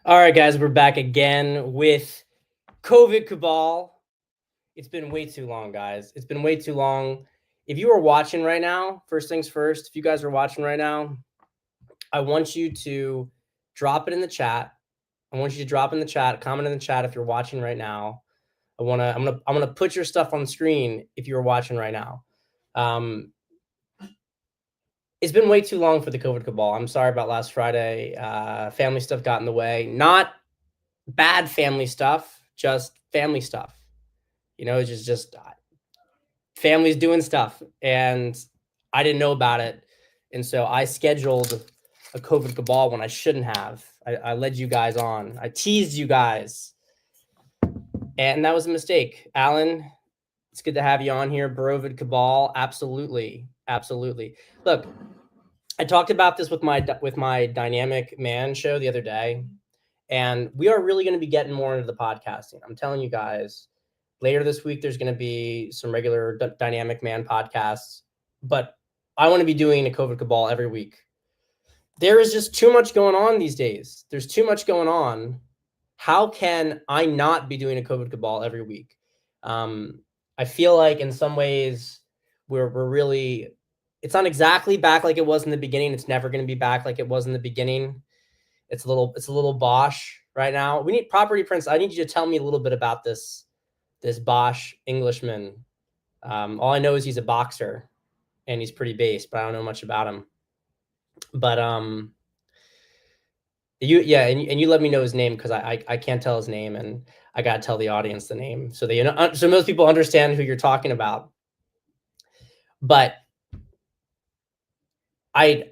All right, guys, we're back again with COVID Cabal. It's been way too long, guys. It's been way too long. If you are watching right now, first things first, if you guys are watching right now, I want you to drop it in the chat. I want you to drop in the chat, comment in the chat if you're watching right now. I'm gonna put your stuff on screen if you're watching right now. It's been way too long for the COVID Cabal. I'm sorry about last Friday. Family stuff got in the way. Not bad family stuff, just family stuff. Just families doing stuff, and I didn't know about it, and so I scheduled a COVID Cabal when I shouldn't have. I led you guys on. I teased you guys, and that was a mistake. Alan, it's good to have you on here. Barovid Cabal, absolutely. Look, I talked about this with my Dynamic Man show the other day, and we are really going to be getting more into the podcasting. I'm telling you guys, later this week, there's going to be some regular Dynamic Man podcasts, but I want to be doing a COVID Cabal every week. There is just too much going on these days. There's too much going on. How can I not be doing a COVID Cabal every week? I feel like in some ways we're really, it's not exactly back like it was in the beginning. It's never going to be back like it was in the beginning. It's a little Bosch right now. We need Property Prince. I need you to tell me a little bit about this Bosch Englishman. All I know is he's a boxer and he's pretty base, but I don't know much about him. But you let me know his name, because I can't tell his name, and I gotta tell the audience the name so so most people understand who you're talking about. But I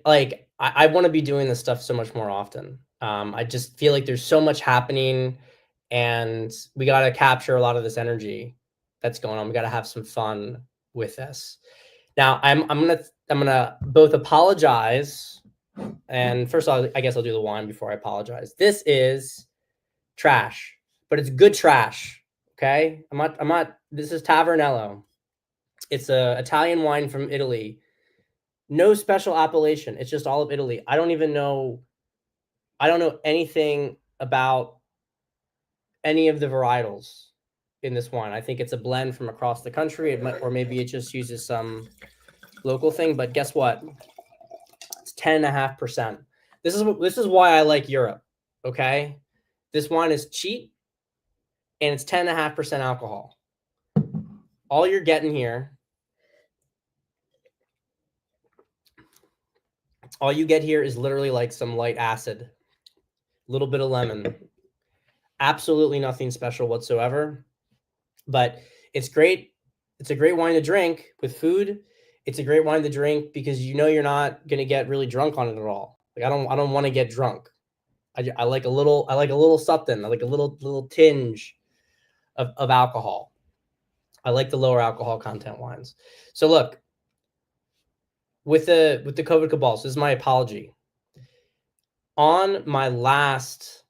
want to be doing this stuff so much more often. I just feel like there's so much happening, and we got to capture a lot of this energy that's going on. We got to have some fun with this. Now, I'm gonna both apologize, and first of all, I guess I'll do the wine before I apologize. This is trash, but it's good trash. Okay, I'm not. This is Tavernello. It's a Italian wine from Italy. No special appellation. It's just all of Italy. I don't know anything about any of the varietals in this wine. I think it's a blend from across the country, or maybe it just uses some local thing. But guess what? It's 10.5%. This is why I like Europe. Okay, this wine is cheap, and it's 10.5% alcohol. All you're getting here. All you get here is literally like some light acid, a little bit of lemon, absolutely nothing special whatsoever. But it's great. It's a great wine to drink with food. It's a great wine to drink because you're not going to get really drunk on it at all. Like I don't want to get drunk. I like a little something. I like a little tinge of alcohol. I like the lower alcohol content wines. So look, with the COVID Cabal, so this is my apology. On my last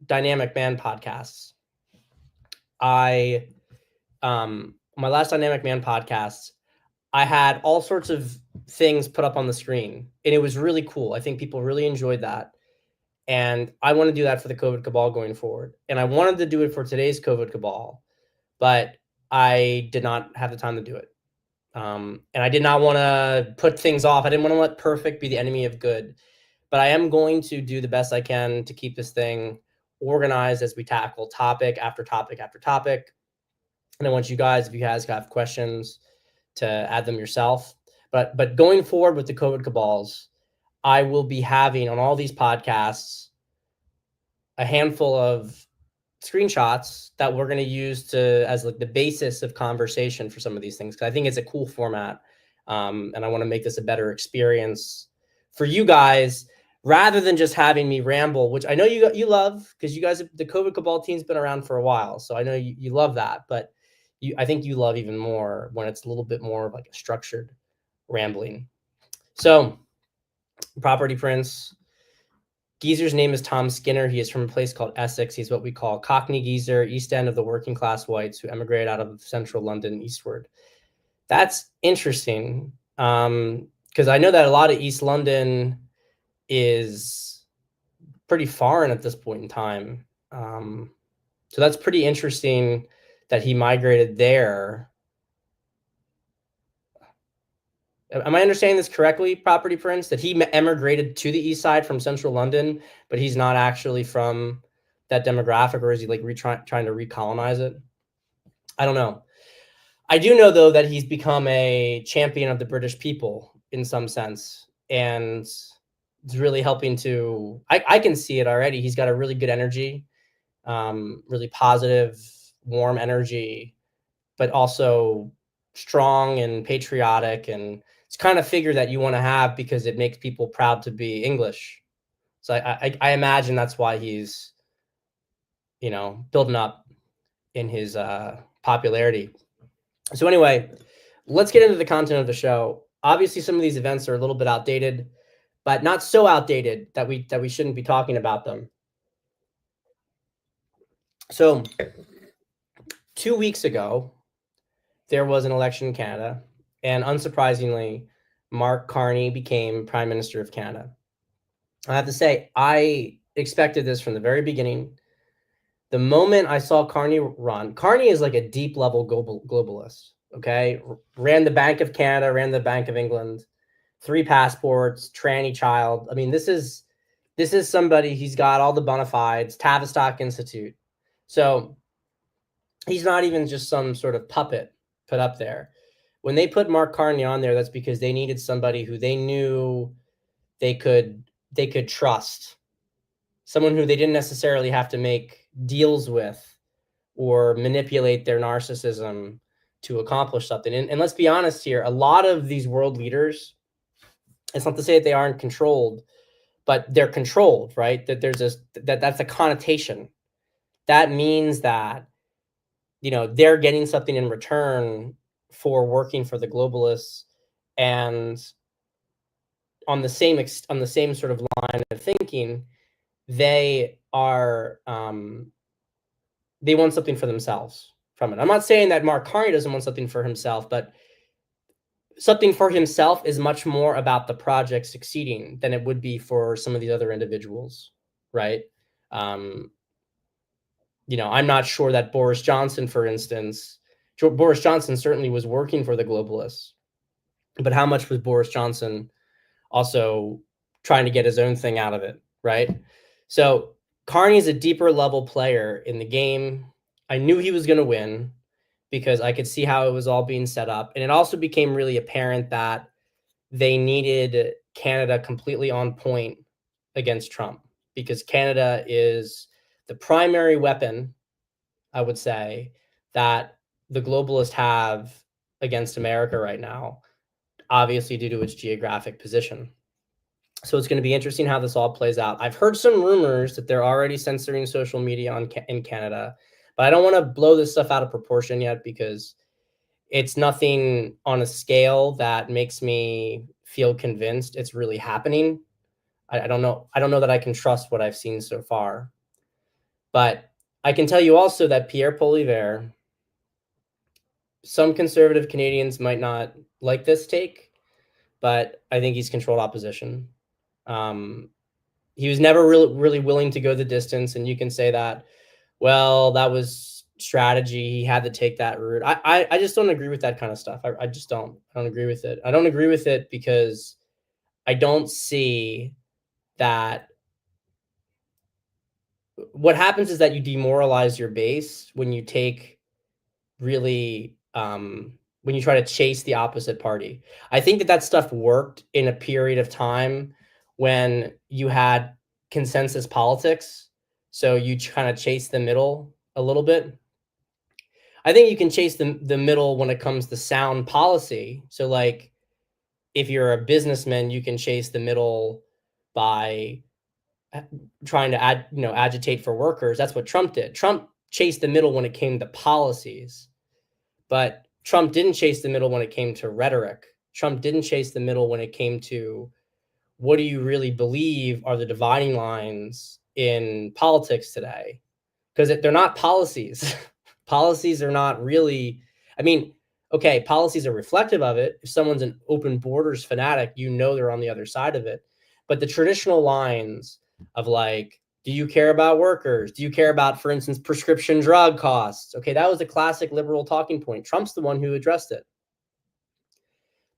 Dynamic Man podcasts, my last Dynamic Man podcasts, I had all sorts of things put up on the screen, and it was really cool. I think people really enjoyed that. And I want to do that for the COVID Cabal going forward. And I wanted to do it for today's COVID Cabal, but I did not have the time to do it. And I did not want to put things off. I didn't want to let perfect be the enemy of good. But I am going to do the best I can to keep this thing organized as we tackle topic after topic after topic. And I want you guys, if you guys have questions, to add them yourself. But going forward with the COVID Cabals, I will be having on all these podcasts a handful of screenshots that we're going to use as like the basis of conversation for some of these things, because I think it's a cool format, and I want to make this a better experience for you guys rather than just having me ramble, which I know you love, because you guys, the COVID Cabal team's been around for a while, so I know you love that, but I think you love even more when it's a little bit more of like a structured rambling. So, Property Prince. Geezer's name is Tom Skinner. He is from a place called Essex. He's what we call Cockney Geezer, East End of the working class whites who emigrated out of central London eastward. That's interesting, because I know that a lot of East London is pretty foreign at this point in time. So that's pretty interesting that he migrated there. Am I understanding this correctly, Property Prince? That he emigrated to the east side from central London, but he's not actually from that demographic, or is he like trying to recolonize it? I don't know. I do know, though, that he's become a champion of the British people in some sense, and it's really helping to. I can see it already. He's got a really good energy, really positive, warm energy, but also strong and patriotic, and it's kind of figure that you want to have because it makes people proud to be English. So I imagine that's why he's, building up in his popularity. So anyway, let's get into the content of the show. Obviously, some of these events are a little bit outdated, but not so outdated that we shouldn't be talking about them. So 2 weeks ago, there was an election in Canada, and unsurprisingly, Mark Carney became Prime Minister of Canada. I have to say, I expected this from the very beginning. The moment I saw Carney run, Carney is like a deep level globalist, okay? Ran the Bank of Canada, ran the Bank of England, 3 passports, tranny child. I mean, this is somebody, he's got all the bona fides, Tavistock Institute. So he's not even just some sort of puppet put up there. When they put Mark Carney on there, that's because they needed somebody who they knew they could trust, someone who they didn't necessarily have to make deals with or manipulate their narcissism to accomplish something. And let's be honest here, a lot of these world leaders, it's not to say that they aren't controlled, but they're controlled, right? That there's that's a connotation. That means that, they're getting something in return for working for the globalists, and on the same sort of line of thinking, they are they want something for themselves from it. I'm not saying that Mark Carney doesn't want something for himself, but something for himself is much more about the project succeeding than it would be for some of these other individuals, right? I'm not sure that Boris Johnson, for instance, Boris Johnson certainly was working for the globalists, but how much was Boris Johnson also trying to get his own thing out of it, right? So Carney is a deeper level player in the game. I knew he was going to win because I could see how it was all being set up. And it also became really apparent that they needed Canada completely on point against Trump, because Canada is the primary weapon, I would say, that the globalists have against America right now, obviously due to its geographic position. So it's going to be interesting how this all plays out. I've heard some rumors that they're already censoring social media in Canada, but I don't want to blow this stuff out of proportion yet, because it's nothing on a scale that makes me feel convinced it's really happening. I don't know. I don't know that I can trust what I've seen so far. But I can tell you also that Pierre Poilievre, some conservative Canadians might not like this take, but I think he's controlled opposition. He was never really willing to go the distance, and you can say that, well, that was strategy. He had to take that route. I just don't agree with that kind of stuff. I just don't. I don't agree with it. I don't agree with it because I don't see that. What happens is that you demoralize your base when you take really when you try to chase the opposite party. I think that stuff worked in a period of time when you had consensus politics. So you kind of chase the middle a little bit. I think you can chase the middle when it comes to sound policy. So like, if you're a businessman, you can chase the middle by trying to agitate for workers. That's what Trump did. Trump chased the middle when it came to policies, but Trump didn't chase the middle when it came to rhetoric. Trump didn't chase the middle when it came to, what do you really believe are the dividing lines in politics today? Because they're not policies. Policies are not really, okay, policies are reflective of it. If someone's an open borders fanatic, they're on the other side of it. But the traditional lines of like Do you care about workers? Do you care about, for instance, prescription drug costs? Okay, that was a classic liberal talking point. Trump's the one who addressed it.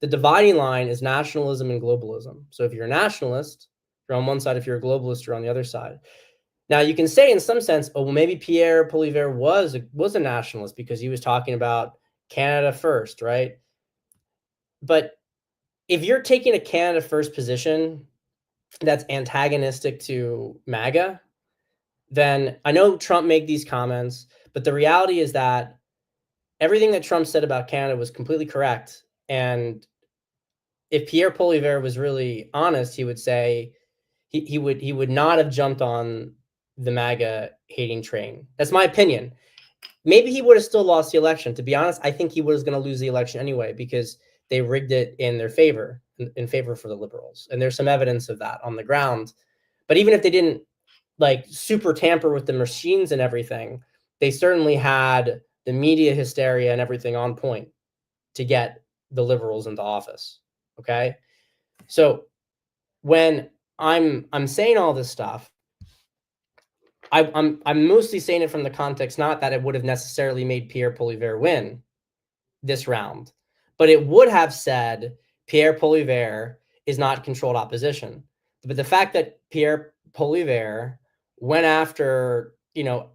The dividing line is nationalism and globalism. So if you're a nationalist, you're on one side. If you're a globalist, you're on the other side. Now, you can say in some sense, oh, well, maybe Pierre Poilievre was a nationalist because he was talking about Canada first, right? But if you're taking a Canada first position that's antagonistic to MAGA, then I know Trump made these comments, but the reality is that everything that Trump said about Canada was completely correct. And if Pierre Poilievre was really honest, he would say he would not have jumped on the MAGA hating train. That's my opinion. Maybe he would have still lost the election. To be honest, I think he was going to lose the election anyway because they rigged it in their favor, in favor for the liberals. And there's some evidence of that on the ground. But even if they didn't like super tamper with the machines and everything, they certainly had the media hysteria and everything on point to get the liberals into office. Okay. So when I'm saying all this stuff, I'm mostly saying it from the context, not that it would have necessarily made Pierre Poilievre win this round, but it would have said Pierre Poilievre is not controlled opposition. But the fact that Pierre Poilievre went after,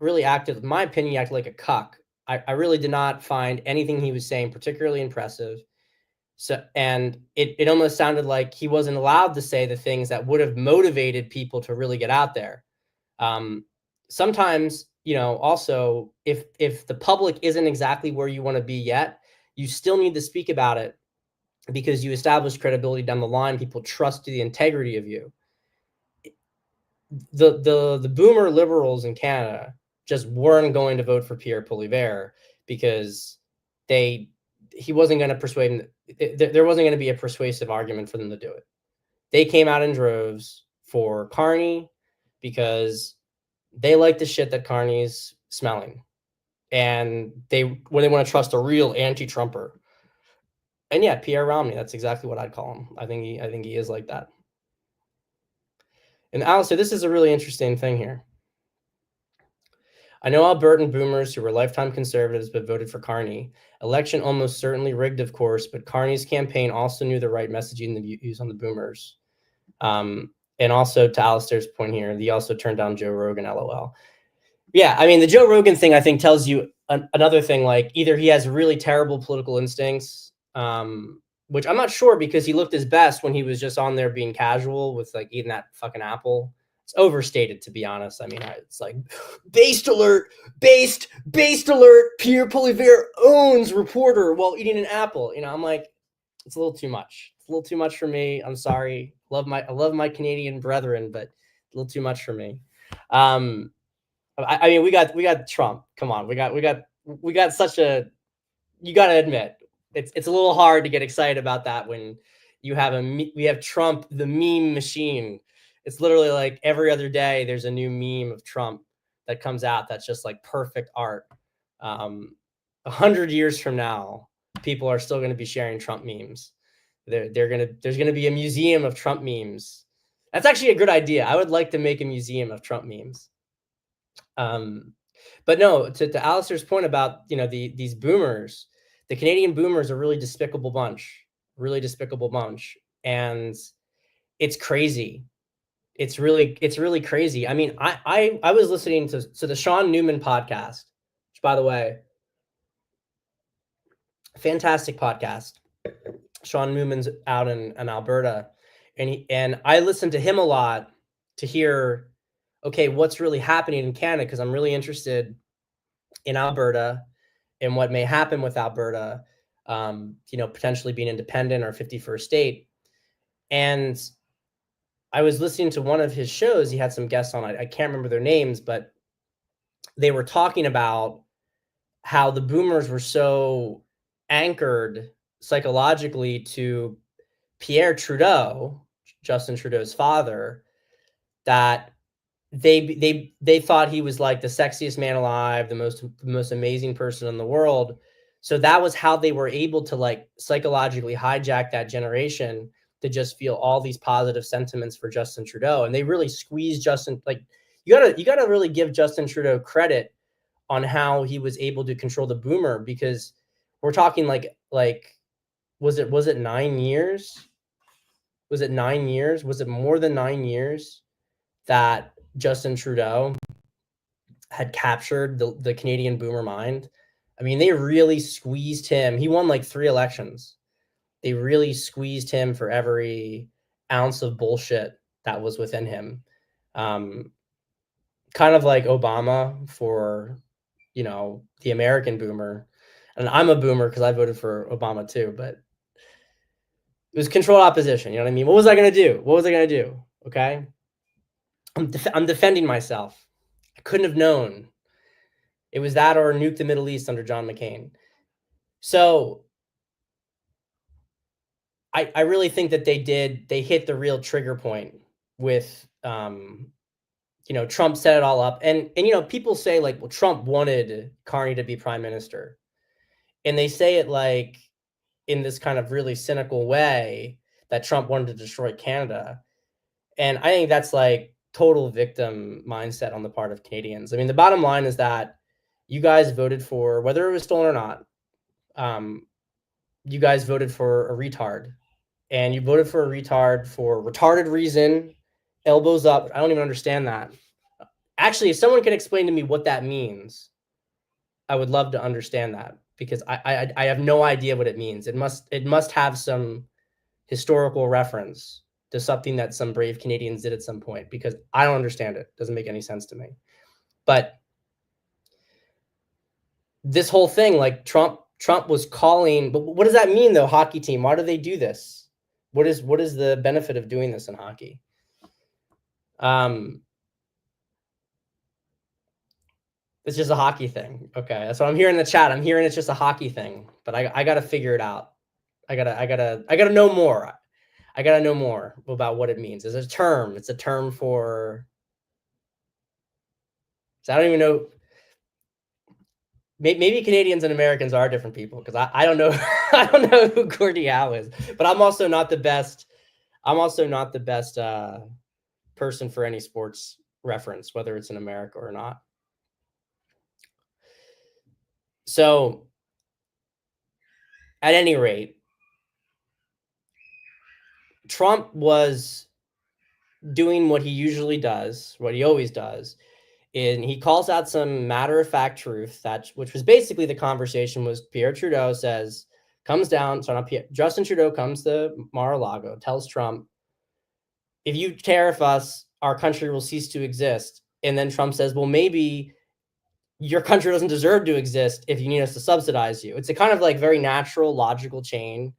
really acted, in my opinion, he acted like a cuck. I really did not find anything he was saying particularly impressive. So, and it almost sounded like he wasn't allowed to say the things that would have motivated people to really get out there. Sometimes, also if the public isn't exactly where you want to be yet, you still need to speak about it because you establish credibility down the line. People trust the integrity of you. The boomer liberals in Canada just weren't going to vote for Pierre Poilievre because he wasn't going to persuade them. There wasn't going to be a persuasive argument for them to do it. They came out in droves for Carney because they like the shit that Carney's smelling, and when they want to trust a real anti-Trumper. And yeah, Pierre Romney, that's exactly what I'd call him. I think he is like that. And Alistair, this is a really interesting thing here. I know Albertan boomers who were lifetime conservatives but voted for Carney. Election almost certainly rigged, of course, but Carney's campaign also knew the right messaging to use on the boomers. And also to Alistair's point here, he also turned down Joe Rogan, LOL. Yeah, I mean, the Joe Rogan thing, I think, tells you another thing, like either he has really terrible political instincts, which I'm not sure because he looked his best when he was just on there being casual with like eating that fucking apple. It's overstated, to be honest. I mean, it's like based alert, based alert. Pierre Poilievre owns reporter while eating an apple. I'm like, it's a little too much. It's a little too much for me. I'm sorry. I love my Canadian brethren, but a little too much for me. I mean, we got Trump. Come on, we got such a. You got to admit, it's a little hard to get excited about that when we have Trump, the meme machine. It's literally like every other day there's a new meme of Trump that comes out that's just like perfect art. 100 years from now, people are still going to be sharing Trump memes. There's going to be a museum of Trump memes. That's actually a good idea. I would like to make a museum of Trump memes. But no, to Alistair's point about, these boomers, the Canadian boomers are a really despicable bunch. And it's crazy. It's really crazy. I mean, I was listening to the Sean Newman podcast, which, by the way, fantastic podcast. Sean Newman's out in Alberta, and I listened to him a lot to hear, okay, what's really happening in Canada, because I'm really interested in Alberta and what may happen with Alberta, potentially being independent or 51st state. And I was listening to one of his shows. He had some guests on. I can't remember their names, but they were talking about how the boomers were so anchored psychologically to Pierre Trudeau, Justin Trudeau's father, that they thought he was like the sexiest man alive, the most amazing person in the world. So that was how they were able to like psychologically hijack that generation to just feel all these positive sentiments for Justin Trudeau. And they really squeezed Justin. Like, you gotta really give Justin Trudeau credit on how he was able to control the boomer, because we're talking like was it 9 years? Was it 9 years? Was it more than 9 years that Justin Trudeau had captured the Canadian boomer mind? I mean, they really squeezed him. He won like 3 elections. They really squeezed him for every ounce of bullshit that was within him. Kind of like Obama for, the American boomer. And I'm a boomer because I voted for Obama too, but it was controlled opposition. You know what I mean? What was I going to do? What was I going to do? Okay. I'm defending myself. I couldn't have known. It was that or nuke the Middle East under John McCain. So I really think that they hit the real trigger point with, Trump set it all up. And people say like, well, Trump wanted Carney to be prime minister. And they say it like in this kind of really cynical way that Trump wanted to destroy Canada. And I think that's like total victim mindset on the part of Canadians. I mean, the bottom line is that you guys voted for, whether it was stolen or not, you guys voted for a retard. And you voted for a retard for retarded reason, elbows up. I don't even understand that. Actually, if someone can explain to me what that means, I would love to understand that, because I have no idea what it means. It must have some historical reference to something that some brave Canadians did at some point, because I don't understand it. It doesn't make any sense to me. But this whole thing, like Trump was calling, but what does that mean though? Hockey team, why do they do this? What is the benefit of doing this in hockey? It's just a hockey thing. Okay, that's what I'm hearing in the chat. I'm hearing it's just a hockey thing, but I got to figure it out. I gotta know more. I gotta know more about what it means. It's a term. It's a term for. So I don't even know. Maybe Canadians and Americans are different people, because I don't know. I don't know who Gordie Howe is, but I'm also not the best. I'm also not the best person for any sports reference, whether it's in America or not. So, at any rate, Trump was doing what he usually does, what he always does, and he calls out some matter-of-fact truth, which was basically the conversation was Pierre Trudeau Justin Trudeau comes to Mar-a-Lago, tells Trump, if you tariff us, our country will cease to exist. And then Trump says, well, maybe your country doesn't deserve to exist if you need us to subsidize you. It's a kind of like very natural, logical chain.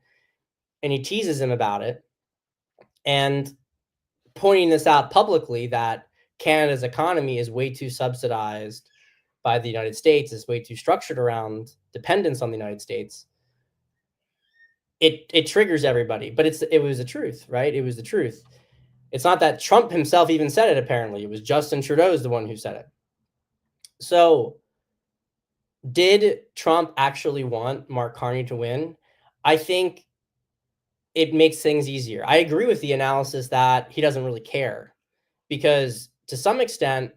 And he teases him about it, and pointing this out publicly, that Canada's economy is way too subsidized by the United States, is way too structured around dependence on the United States. It triggers everybody, but it was the truth, right? It was the truth. It's not that Trump himself even said it, apparently. It was Justin Trudeau is the one who said it. So did Trump actually want Mark Carney to win? I think it makes things easier. I agree with the analysis that he doesn't really care, because to some extent,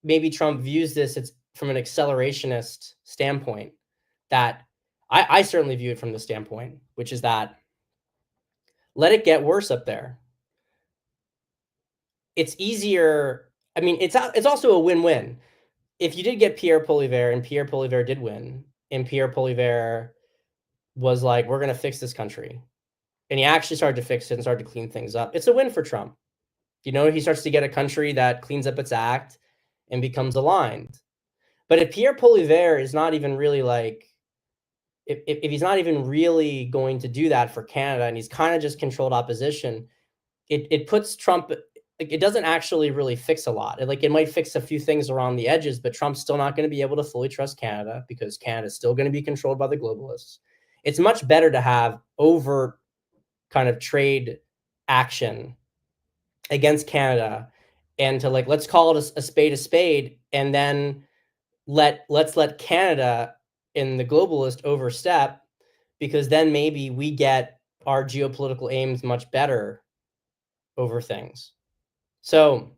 maybe Trump views this from an accelerationist standpoint, that I certainly view it from the standpoint, which is that let it get worse up there. It's easier. I mean, it's also a win-win. If you did get Pierre Poilievre, and Pierre Poilievre did win, and Pierre Poilievre was like, we're going to fix this country, and he actually started to fix it and started to clean things up, it's a win for Trump. He starts to get a country that cleans up its act and becomes aligned. But if Pierre Poilievre is not even really like, if he's not even really going to do that for Canada, and he's kind of just controlled opposition, it puts Trump, like, it doesn't actually really fix a lot. It might fix a few things around the edges, but Trump's still not going to be able to fully trust Canada, because Canada's still going to be controlled by the globalists. It's much better to have overt kind of trade action against Canada, and to let's call it a spade, and then let's let Canada and the globalist overstep, because then maybe we get our geopolitical aims much better over things. So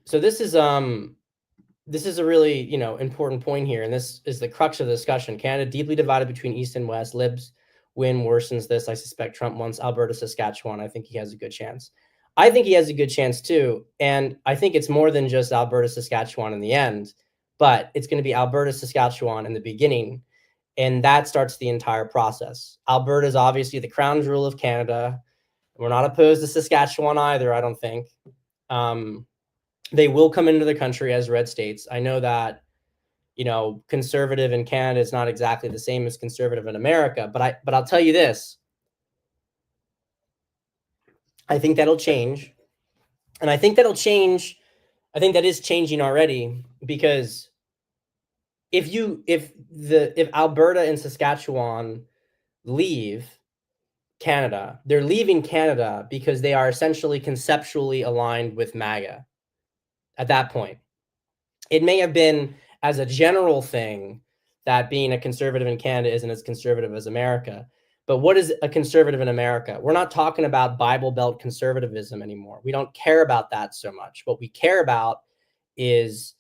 So this is a really, important point here, and this is the crux of the discussion. Canada deeply divided between East and West. Libs win worsens this. I suspect Trump wants Alberta, Saskatchewan. I think he has a good chance. I think he has a good chance too, and I think it's more than just Alberta, Saskatchewan in the end, but it's going to be Alberta, Saskatchewan in the beginning, and that starts the entire process. Alberta is obviously the crown jewel of Canada. We're not opposed to Saskatchewan either, I don't think. They will come into the country as red states. I know that, conservative in Canada is not exactly the same as conservative in America, but I'll tell you this. I think that'll change. And I think that'll change. I think that is changing already, because if Alberta and Saskatchewan leave Canada, they're leaving Canada because they are essentially conceptually aligned with MAGA at that point. It may have been as a general thing that being a conservative in Canada isn't as conservative as America. But what is a conservative in America? We're not talking about Bible Belt conservatism anymore. We don't care about that so much. What we care about is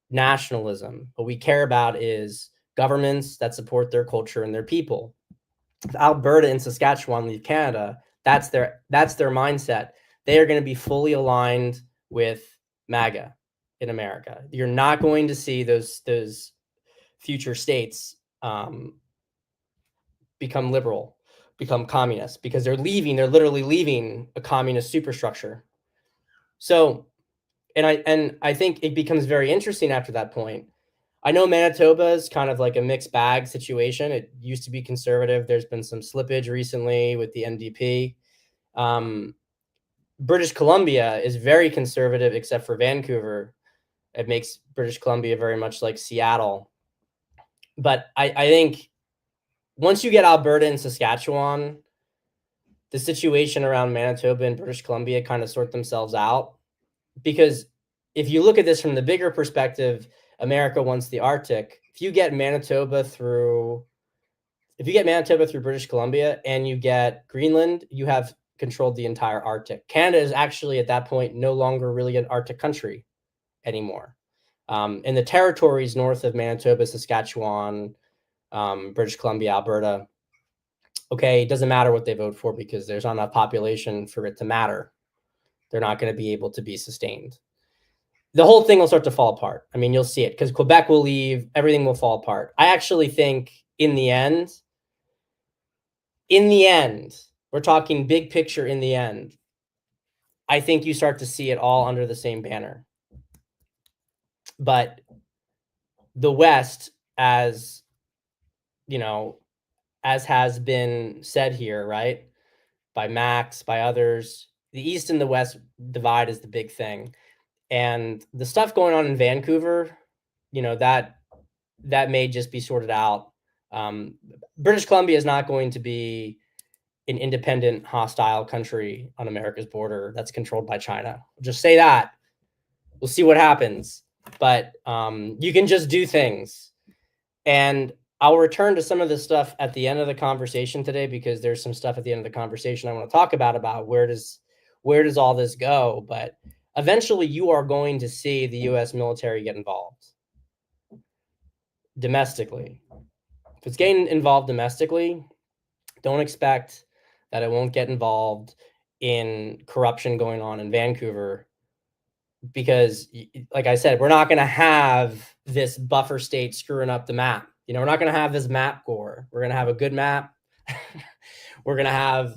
nationalism. What we care about is governments that support their culture and their people. If Alberta and Saskatchewan leave Canada, that's their mindset. They are going to be fully aligned with MAGA in America. You're not going to see those future states become liberal, become communist, because they're literally leaving a communist superstructure. So, and I think it becomes very interesting after that point. I know Manitoba is kind of like a mixed bag situation. It used to be conservative. There's been some slippage recently with the NDP. British Columbia is very conservative, except for Vancouver. It makes British Columbia very much like Seattle. But I think once you get Alberta and Saskatchewan, the situation around Manitoba and British Columbia kind of sort themselves out. Because if you look at this from the bigger perspective, America wants the Arctic. If you get Manitoba through British Columbia and you get Greenland, you have controlled the entire Arctic. Canada is actually at that point no longer really an Arctic country anymore. And the territories north of Manitoba, Saskatchewan, British Columbia, Alberta, okay, it doesn't matter what they vote for because there's not enough population for it to matter. They're not going to be able to be sustained. The whole thing will start to fall apart. I mean, you'll see it because Quebec will leave. Everything will fall apart. I actually think in the end, we're talking big picture in the end, I think you start to see it all under the same banner. But the West, as has been said here, right, by Max, by others, the East and the West divide is the big thing. And the stuff going on in Vancouver, that may just be sorted out. British Columbia is not going to be an independent, hostile country on America's border that's controlled by China. I'll just say that. We'll see what happens. But you can just do things. And I'll return to some of this stuff at the end of the conversation today, because there's some stuff at the end of the conversation I want to talk about where does all this go. But eventually you are going to see the U.S. military get involved domestically. If it's getting involved domestically, don't expect that it won't get involved in corruption going on in Vancouver, because, like I said, we're not going to have this buffer state screwing up the map. We're not going to have this map gore. We're going to have a good map. We're going to have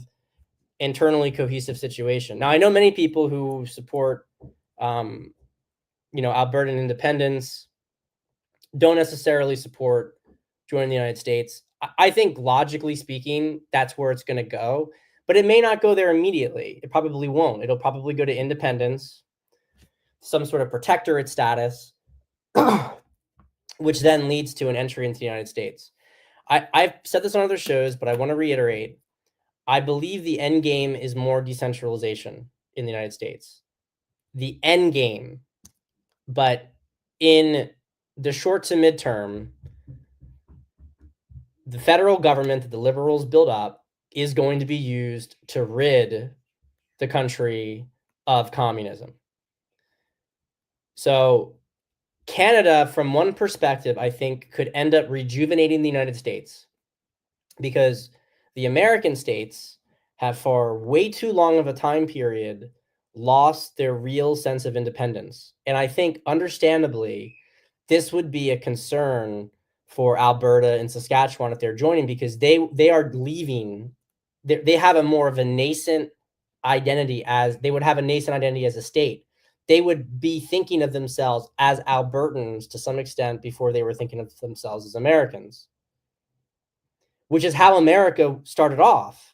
internally cohesive situation. Now, I know many people who support, Albertan independence don't necessarily support joining the United States. I think logically speaking, that's where it's going to go, but it may not go there immediately. It probably won't. It'll probably go to independence, some sort of protectorate status, which then leads to an entry into the United States. I've said this on other shows, but I want to reiterate. I believe the end game is more decentralization in the United States. The end game. But in the short to midterm, the federal government that the liberals build up is going to be used to rid the country of communism. So Canada, from one perspective, I think could end up rejuvenating the United States, because the American states have for way too long of a time period lost their real sense of independence. And I think understandably, this would be a concern for Alberta and Saskatchewan if they're joining, because they are leaving. They have a more of a nascent identity, as they would have a nascent identity as a state. They would be thinking of themselves as Albertans to some extent before they were thinking of themselves as Americans, which is how America started off.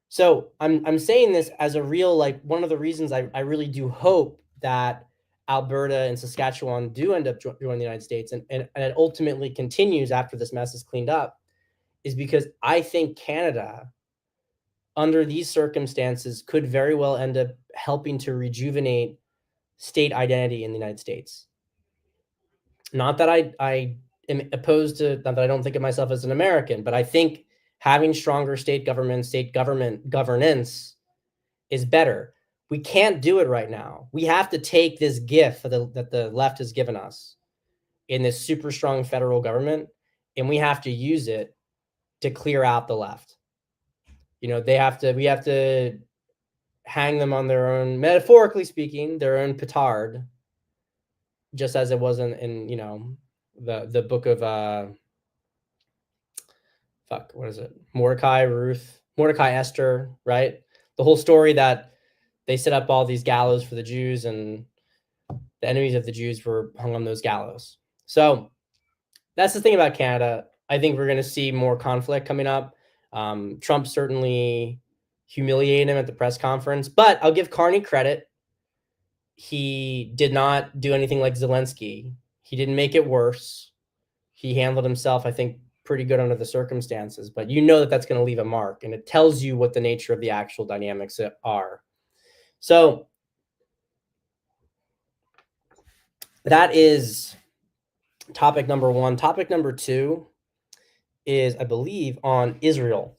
So I'm saying this as a real, like, one of the reasons I really do hope that Alberta and Saskatchewan do end up joining the United States, and it ultimately continues after this mess is cleaned up, is because I think Canada, under these circumstances, could very well end up helping to rejuvenate state identity in the United States. Not that I am opposed to, not that I don't think of myself as an American, but I think having stronger state government governance is better. We can't do it right now. We have to take this gift that the left has given us in this super strong federal government, and we have to use it to clear out the left. We have to hang them on their own, metaphorically speaking, their own petard, just as it was in the book of what is it? Mordecai, Esther, right? The whole story that they set up all these gallows for the Jews, and the enemies of the Jews were hung on those gallows. So that's the thing about Canada. I think we're going to see more conflict coming up. Trump certainly humiliated him at the press conference, but I'll give Carney credit. He did not do anything like Zelensky. He didn't make it worse. He handled himself, I think, pretty good under the circumstances, but that's going to leave a mark, and it tells you what the nature of the actual dynamics are. So that is topic number one. Topic number two is, I believe, on Israel.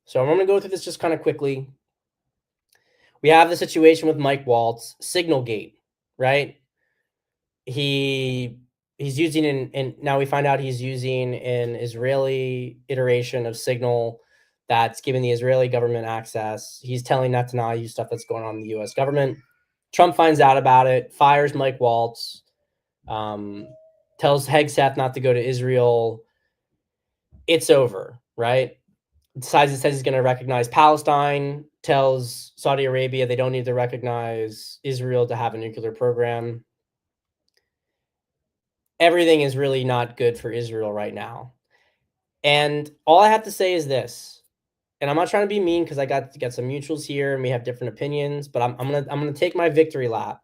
So I'm going to go through this just kind of quickly. We have the situation with Mike Waltz, Signalgate, right? He's using, and now we find out he's using an Israeli iteration of Signal that's giving the Israeli government access. He's telling Netanyahu stuff that's going on in the U.S. government. Trump finds out about it, fires Mike Waltz, tells Hegseth not to go to Israel. It's over, right? Says he's going to recognize Palestine, tells Saudi Arabia they don't need to recognize Israel to have a nuclear program. Everything is really not good for Israel right now. And all I have to say is this, and I'm not trying to be mean, because I got some mutuals here and we have different opinions, but I'm gonna take my victory lap.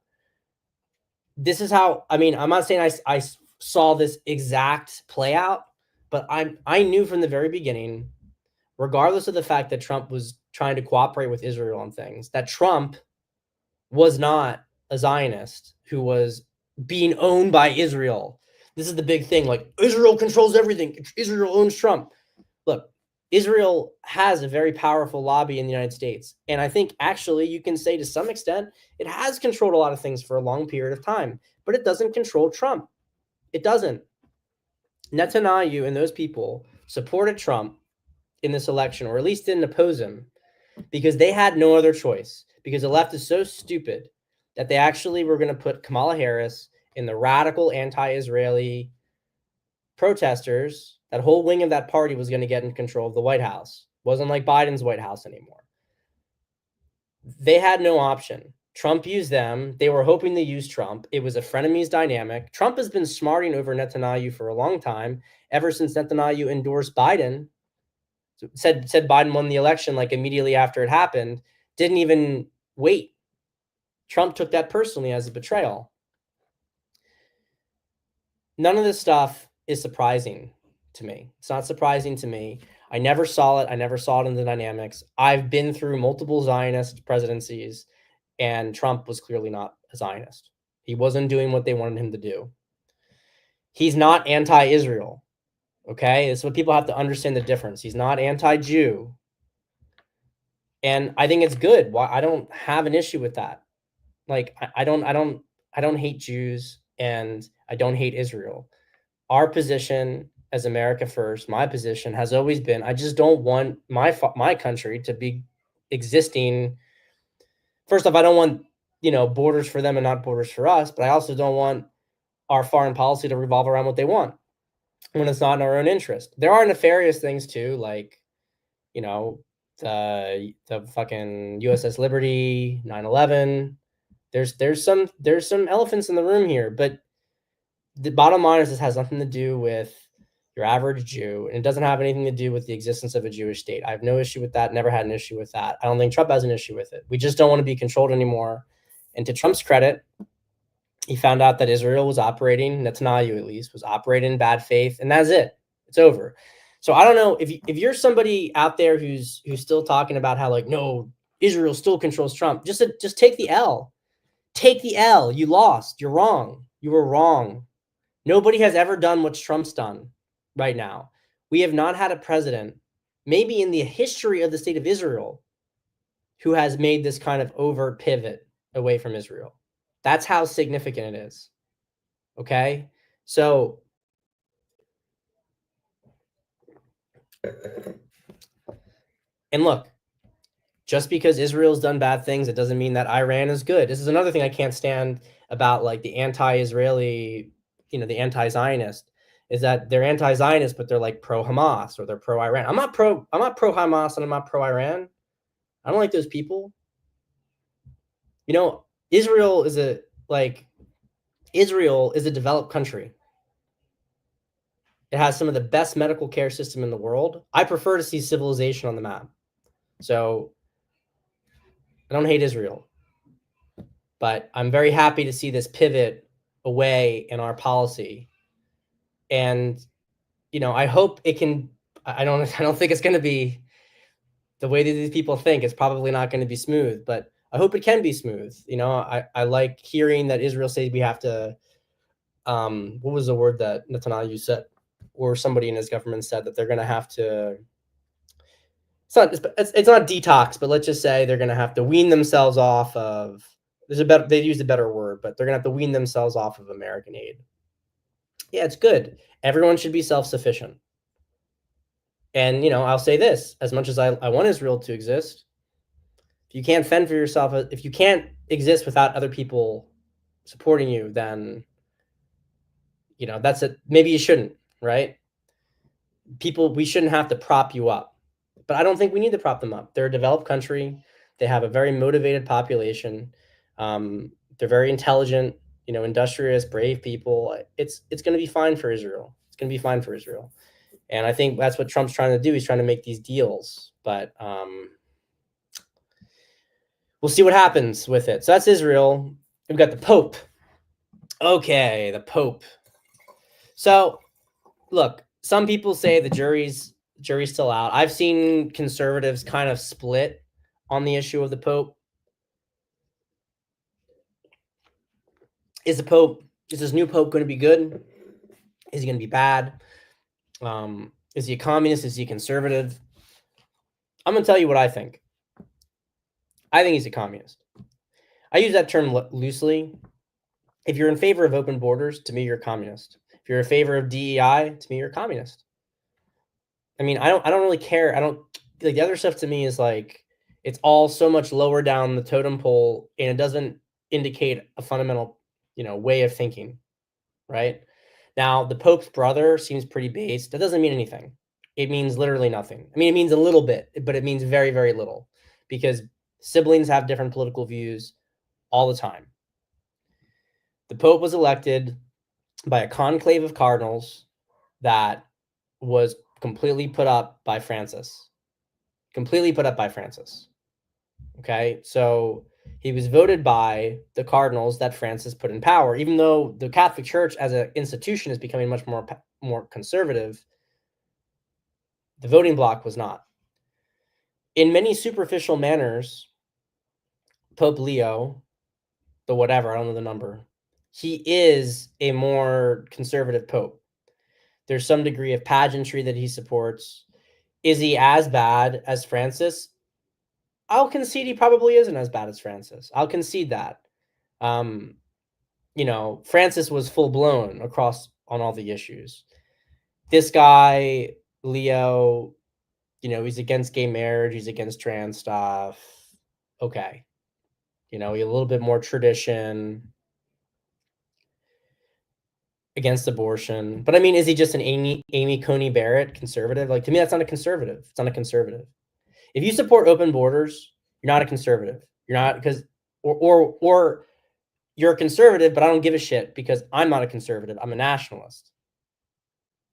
This is how, I'm not saying I saw this exact play out, but I knew from the very beginning, regardless of the fact that Trump was trying to cooperate with Israel on things, that Trump was not a Zionist who was being owned by Israel. This is the big thing, like, Israel controls everything. Israel owns Trump. Look, Israel has a very powerful lobby in the United States. And I think actually you can say to some extent it has controlled a lot of things for a long period of time, but it doesn't control Trump. It doesn't. Netanyahu and those people supported Trump in this election, or at least didn't oppose him, because they had no other choice, because the left is so stupid that they actually were going to put Kamala Harris in the radical anti-Israeli protesters. That whole wing of that party was going to get in control of the White House. It wasn't like Biden's White House anymore. They had no option. Trump used them. They were hoping to use Trump. It was a frenemies dynamic. Trump has been smarting over Netanyahu for a long time, ever since Netanyahu endorsed Biden, said Biden won the election like immediately after it happened, didn't even wait. Trump took that personally as a betrayal. None of this stuff is surprising to me. It's not surprising to me. I never saw it. I never saw it in the dynamics. I've been through multiple Zionist presidencies, and Trump was clearly not a Zionist. He wasn't doing what they wanted him to do. He's not anti-Israel. Okay? It's what people have to understand the difference. He's not anti-Jew. And I think it's good. I don't have an issue with that. Like, I don't I don't hate Jews and I don't hate Israel. Our position as America First, my position has always been, I just don't want my country to be existing. First off, I don't want, borders for them and not borders for us, but I also don't want our foreign policy to revolve around what they want when it's not in our own interest. There are nefarious things too, like, the fucking USS Liberty, 9/11. There's some elephants in the room here, but the bottom line is this has nothing to do with your average Jew, and it doesn't have anything to do with the existence of a Jewish state. I have no issue with that, never had an issue with that. I don't think Trump has an issue with it. We just don't want to be controlled anymore. And to Trump's credit, he found out that Israel was operating, Netanyahu at least, was operating in bad faith, and that's it. It's over. So I don't know if you're somebody out there who's still talking about how, like, no, Israel still controls Trump. Just take the L. Take the L. You lost. You're wrong. You were wrong. Nobody has ever done what Trump's done right now. We have not had a president, maybe in the history of the state of Israel, who has made this kind of overt pivot away from Israel. That's how significant it is. Okay? So, and look, just because Israel's done bad things, it doesn't mean that Iran is good. This is another thing I can't stand about, like, the anti-Israeli, the anti-Zionist, is that they're anti-Zionist, but they're like pro-Hamas or they're pro-Iran. I'm not pro-Hamas and I'm not pro-Iran. I don't like those people. Israel is a developed country. It has some of the best medical care system in the world. I prefer to see civilization on the map. So I don't hate Israel, but I'm very happy to see this pivot away in our policy. And, I hope it can, I don't think it's going to be the way that these people think. It's probably not going to be smooth, but I hope it can be smooth. I like hearing that Israel says we have to, what was the word that Netanyahu said, or somebody in his government said, that they're going to have to, it's not detox, but let's just say they're going to have to wean themselves off of, they used a better word, but they're going to have to wean themselves off of American aid. Yeah, it's good. Everyone should be self-sufficient. And, I'll say this, as much as I want Israel to exist, if you can't fend for yourself, if you can't exist without other people supporting you, then, that's it. Maybe you shouldn't, right? We shouldn't have to prop you up. But I don't think we need to prop them up. They're a developed country. They have a very motivated population. They're very intelligent, industrious, brave people. It's going to be fine for Israel. It's going to be fine for Israel. And I think that's what Trump's trying to do. He's trying to make these deals. But we'll see what happens with it. So that's Israel. We've got the Pope. Okay, the Pope. So, look, some people say the jury's still out. I've seen conservatives kind of split on the issue of the Pope. Is this new Pope going to be good? Is he going to be bad? Is he a communist? Is he a conservative? I'm going to tell you what I think. I think he's a communist. I use that term loosely. If you're in favor of open borders, to me, you're a communist. If you're in favor of DEI, to me, you're a communist. I mean, I don't really care. I don't like the other stuff. To me is like, it's all so much lower down the totem pole, and it doesn't indicate a fundamental, way of thinking, right? Now, the Pope's brother seems pretty base. That doesn't mean anything. It means literally nothing. I mean, it means a little bit, but it means very, very little, because siblings have different political views all the time. The Pope was elected by a conclave of cardinals that was completely put up by Francis. Okay, so he was voted by the cardinals that Francis put in power, even though the Catholic Church as an institution is becoming much more conservative. The voting bloc was not. In many superficial manners, Pope Leo, the whatever, I don't know the number, he is a more conservative pope. There's some degree of pageantry that he supports. Is he as bad as Francis? I'll concede he probably isn't as bad as Francis. I'll concede that. Francis was full blown across on all the issues. This guy, Leo, he's against gay marriage. He's against trans stuff. Okay. He's a little bit more tradition, against abortion. But I mean, is he just an Amy Coney Barrett conservative? Like, to me, that's not a conservative. It's not a conservative. If you support open borders, you're not a conservative. You're not, because or you're a conservative, but I don't give a shit because I'm not a conservative. I'm a nationalist.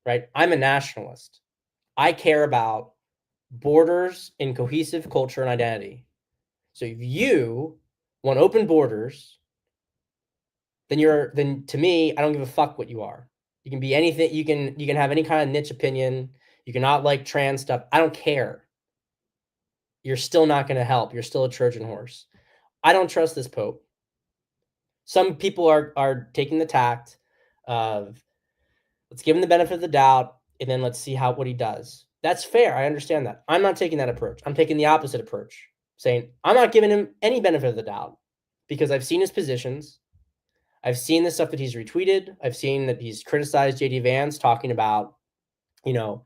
Right? I'm a nationalist. I care about borders and cohesive culture and identity. So if you want open borders, then to me, I don't give a fuck what you are. You can be anything. You can have any kind of niche opinion. You cannot like trans stuff. I don't care. You're still not going to help. You're still a Trojan horse. I don't trust this Pope. Some people are taking the tact of, let's give him the benefit of the doubt, and then let's see what he does. That's fair. I understand that. I'm not taking that approach. I'm taking the opposite approach, saying I'm not giving him any benefit of the doubt because I've seen his positions. I've seen the stuff that he's retweeted. I've seen that he's criticized J.D. Vance, talking about, the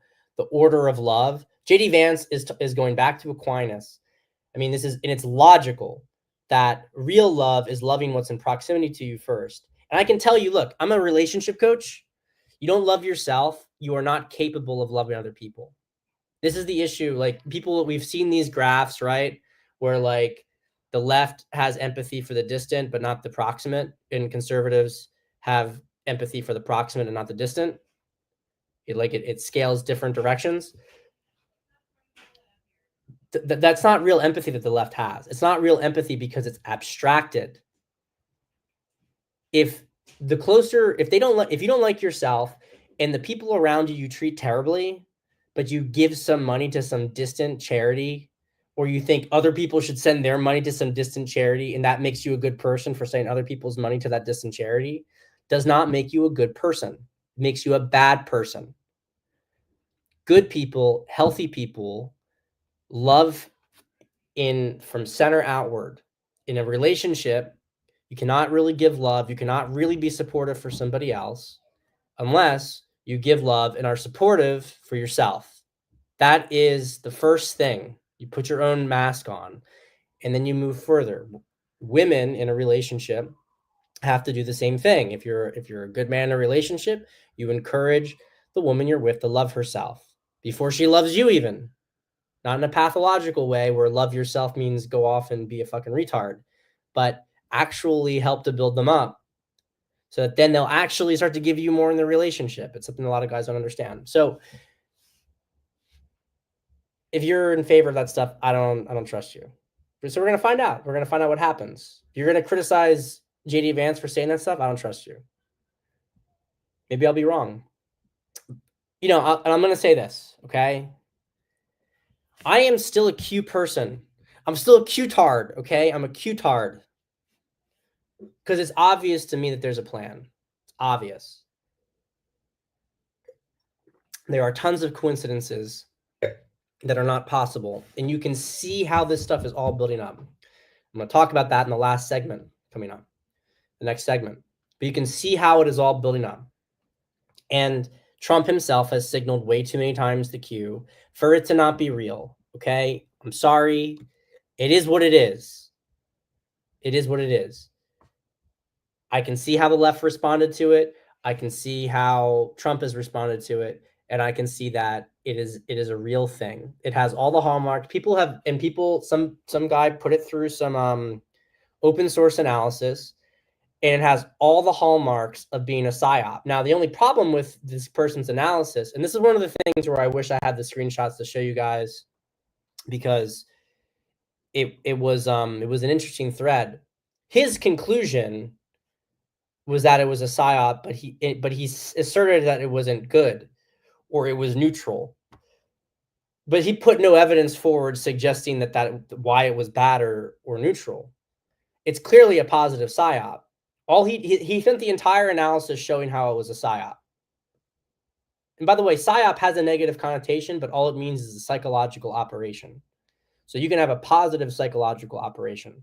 order of love. J.D. Vance is going back to Aquinas. I mean, and it's logical that real love is loving what's in proximity to you first. And I can tell you, look, I'm a relationship coach. You don't love yourself, you are not capable of loving other people. This is the issue. Like, we've seen these graphs, right? Where like the left has empathy for the distant, but not the proximate, and conservatives have empathy for the proximate and not the distant. It scales different directions. That's not real empathy that the left has. It's not real empathy because it's abstracted. If you don't like yourself and the people around you treat terribly, but you give some money to some distant charity, or you think other people should send their money to some distant charity, and that makes you a good person for sending other people's money to that distant charity, does not make you a good person. It makes you a bad person. Good people, healthy people, love from center outward. In a relationship, you cannot really give love. You cannot really be supportive for somebody else unless you give love and are supportive for yourself. That is the first thing. You put your own mask on, and then you move further. Women in a relationship have to do the same thing. If you're a good man in a relationship, you encourage the woman you're with to love herself before she loves you, even. Not in a pathological way where love yourself means go off and be a fucking retard, but actually help to build them up so that then they'll actually start to give you more in the relationship. It's something a lot of guys don't understand. So if you're in favor of that stuff, I don't trust you. So we're going to find out. We're going to find out what happens. If you're going to criticize JD Vance for saying that stuff, I don't trust you. Maybe I'll be wrong. And I'm going to say this, okay? I am still a Q person. I'm still a Q-tard, okay? I'm a Q-tard. Because it's obvious to me that there's a plan. It's obvious. There are tons of coincidences that are not possible. And you can see how this stuff is all building up. I'm going to talk about that in the last segment coming up, the next segment. But you can see how it is all building up. And Trump himself has signaled way too many times to Q for it to not be real, okay? I'm sorry. It is what it is. It is what it is. I can see how the left responded to it. I can see how Trump has responded to it. And I can see that it is a real thing. It has all the hallmarks. Some guy put it through some open source analysis, and it has all the hallmarks of being a psyop. Now, the only problem with this person's analysis, and this is one of the things where I wish I had the screenshots to show you guys, because it was an interesting thread. His conclusion was that it was a psyop, but he asserted that it wasn't good or it was neutral. But he put no evidence forward suggesting that why it was bad or neutral. It's clearly a positive psyop. He spent the entire analysis showing how it was a psyop. And by the way, psyop has a negative connotation, but all it means is a psychological operation. So you can have a positive psychological operation.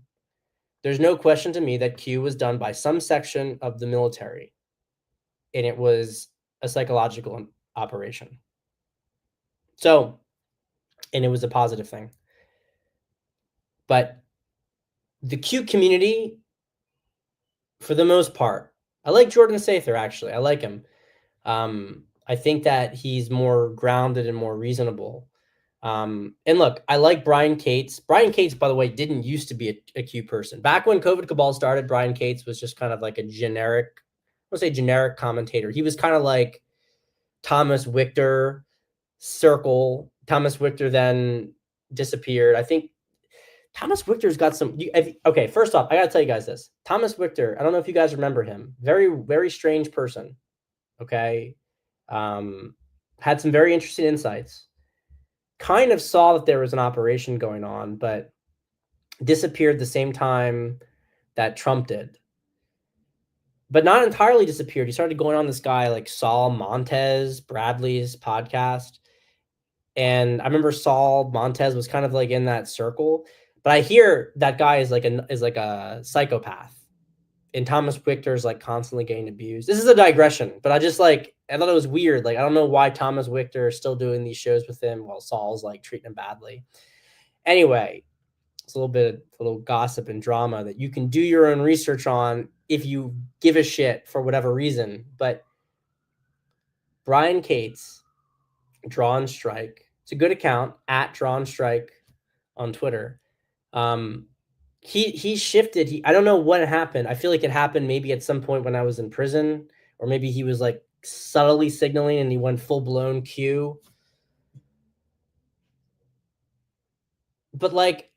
there's no question to me that Q was done by some section of the military, and it was a psychological operation. So, and it was a positive thing. But the Q community, for the most part, I like Jordan Sather, actually. I like him. I think that he's more grounded and more reasonable. And look, I like Brian Cates. Brian Cates, by the way, didn't used to be a Q person. Back when COVID Cabal started, Brian Cates was just kind of like a generic, I would say generic commentator. He was kind of like Thomas Wichter circle. Thomas Wichter then disappeared. I think Thomas Wichter's got some. Okay, first off, I got to tell you guys this. Thomas Wichter, I don't know if you guys remember him. Very, very strange person. Okay. Had some very interesting insights. Kind of saw that there was an operation going on, but disappeared the same time that Trump did. But not entirely disappeared. He started going on this guy like Saul Montez Bradley's podcast. And I remember Saul Montez was kind of like in that circle. But I hear that guy is like a psychopath. And Thomas Wichter's like constantly getting abused. This is a digression, but I thought it was weird. Like, I don't know why Thomas Wichter is still doing these shows with him while Saul's like treating him badly. Anyway, it's a little gossip and drama that you can do your own research on if you give a shit for whatever reason. But Brian Cates, Draw and Strike, it's a good account, at Draw and Strike on Twitter. He shifted. I don't know what happened. I feel like it happened maybe at some point when I was in prison, or maybe he was like subtly signaling and he went full blown Q. But like,